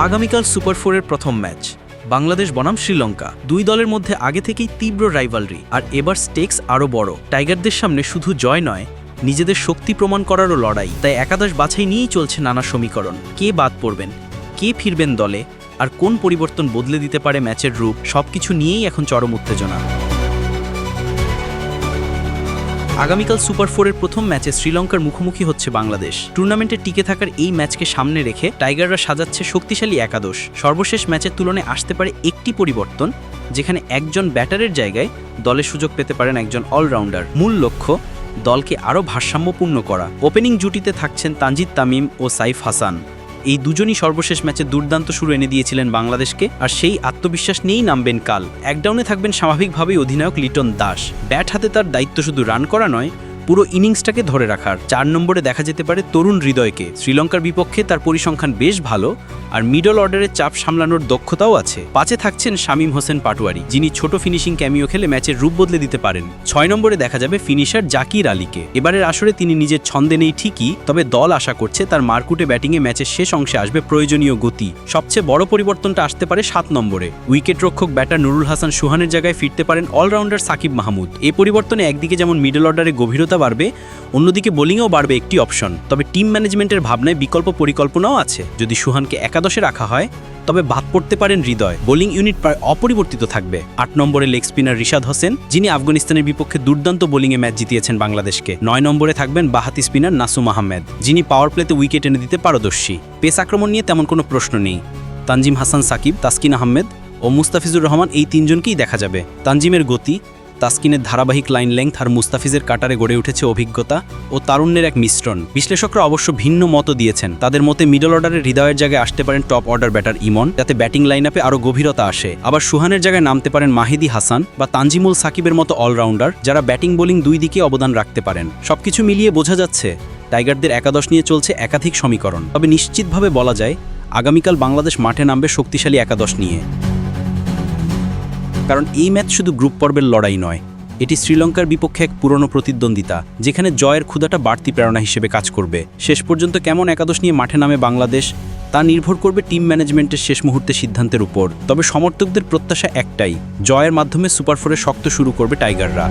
আগামীকাল সুপার ফোরের প্রথম ম্যাচ বাংলাদেশ বনাম শ্রীলঙ্কা। দুই দলের মধ্যে আগে থেকেই তীব্র রাইভালরি, আর এবার স্টেক্স আরও বড়। টাইগারদের সামনে শুধু জয় নয়, নিজেদের শক্তি প্রমাণ করারও লড়াই। তাই একাদশ বাছাই নিয়েই চলছে নানা সমীকরণ। কে বাদ পড়বেন, কে ফিরবেন দলে, আর কোন পরিবর্তন বদলে দিতে পারে ম্যাচের রূপ, সবকিছু নিয়েই এখন চরম উত্তেজনা। আগামীকাল সুপার ফোরের প্রথম ম্যাচে শ্রীলঙ্কার মুখোমুখি হচ্ছে বাংলাদেশ। টুর্নামেন্টে টিকে থাকার এই ম্যাচকে সামনে রেখে টাইগাররা সাজাচ্ছে শক্তিশালী একাদশ। সর্বশেষ ম্যাচের তুলনায় আসতে পারে একটি পরিবর্তন, যেখানে একজন ব্যাটারের জায়গায় দলে সুযোগ পেতে পারেন একজন অলরাউন্ডার। মূল লক্ষ্য দলকে আরও ভারসাম্যপূর্ণ করা। ওপেনিং জুটিতে থাকছেন তানজিদ তামিম ও সাইফ হাসান। এই দুজনই সর্বশেষ ম্যাচে দুর্দান্ত শুরু এনে দিয়েছিলেন বাংলাদেশকে, আর সেই আত্মবিশ্বাস নিয়েই নামবেন কাল। একডাউনে থাকবেন স্বাভাবিকভাবেই অধিনায়ক লিটন দাস। ব্যাট হাতে তার দায়িত্ব শুধু রান করা নয়, পুরো ইনিংসটাকে ধরে রাখার। 4 নম্বরে দেখা যেতে পারে তরুণ হৃদয়কে। শ্রীলঙ্কার বিপক্ষে তার পরিসংখ্যান বেশ ভালো, আর মিডল অর্ডারের চাপ সামলানোর দক্ষতাও আছে। 5-এ থাকছেন শামীম হোসেন পাটোয়ারি, যিনি ছোট ফিনিশিং ক্যামিও খেলে ম্যাচের রূপ বদলে দিতে পারেন। 6 নম্বরে দেখা যাবে ফিনিশার জাকির আলীকে। এবারের আসরে তিনি নিজের ছন্দে নেই ঠিকই, তবে দল আশা করছে তার মারকুটে ব্যাটিংয়ে ম্যাচের শেষ অংশে আসবে প্রয়োজনীয় গতি। সবচেয়ে বড় পরিবর্তনটা আসতে পারে 7 নম্বরে। উইকেট রক্ষক ব্যাটার নুরুল হাসান সুহানের জায়গায় ফিরতে পারেন অলরাউন্ডার সাকিব মাহমুদ। এই পরিবর্তনে একদিকে যেমন মিডল অর্ডারে গভীরতা বাড়বে, অন্যদিকে বোলিংয়েও বাড়বে একটি অপশন। তবে টিম ম্যানেজমেন্টের ভাবনায় বিকল্প পরিকল্পনাও আছে। যদি সুহানকে একাদশে রাখা হয়, তবে বাদ পড়তে পারেন হৃদয়। বোলিং ইউনিট প্রায় অপরিবর্তিত থাকবে। 8 নম্বরে লেগ স্পিনার রিশাদ হোসেন, যিনি আফগানিস্তানের বিপক্ষে দুর্দান্ত বোলিংয়ে ম্যাচ জিতিয়েছেন বাংলাদেশকে। 9 নম্বরে থাকবেন বাহাতি স্পিনার নাসুম আহমেদ, যিনি পাওয়ার প্লেতে উইকেট এনে দিতে পারদর্শী। পেস আক্রমণ নিয়ে তেমন কোনো প্রশ্ন নেই। তানজিম হাসান সাকিব, তাসকিন আহমেদ ও মুস্তাফিজুর রহমান, এই তিনজনকেই দেখা যাবে। তানজিমের গতি, তাসকিনের ধারাবাহিক লাইন লেংথ আর মুস্তাফিজের কাটারে গড়ে উঠেছে অভিজ্ঞতা ও তারুণ্যের এক মিশ্রণ। বিশ্লেষকরা অবশ্য ভিন্ন মত দিয়েছেন। তাদের মতে মিডল অর্ডারের হৃদয়ের জায়গায় আসতে পারেন টপ অর্ডার ব্যাটার ইমন, যাতে ব্যাটিং লাইন আপে আরও গভীরতা আসে। আবার সুহানের জায়গায় নামতে পারেন মাহিদি হাসান বা তানজিমুল সাকিবের মতো অলরাউন্ডার, যারা ব্যাটিং বোলিং দুই দিকে অবদান রাখতে পারেন। সবকিছু মিলিয়ে বোঝা যাচ্ছে টাইগারদের একাদশ নিয়ে চলছে একাধিক সমীকরণ। তবে নিশ্চিতভাবে বলা যায় আগামীকাল বাংলাদেশ মাঠে নামবে শক্তিশালী একাদশ নিয়ে। কারণ এই ম্যাচ শুধু গ্রুপ পর্বের লড়াই নয়, এটি শ্রীলঙ্কার বিপক্ষে এক পুরনো প্রতিদ্বন্দ্বিতা, যেখানে জয়ের ক্ষুধাটা বাড়তি প্রেরণা হিসেবে কাজ করবে। শেষ পর্যন্ত কেমন একাদশ নিয়ে মাঠে নামে বাংলাদেশ, তা নির্ভর করবে টিম ম্যানেজমেন্টের শেষ মুহূর্তের সিদ্ধান্তের উপর। তবে সমর্থকদের প্রত্যাশা একটাই, জয়ের মাধ্যমে সুপার ফোরে শক্ত শুরু করবে টাইগাররা।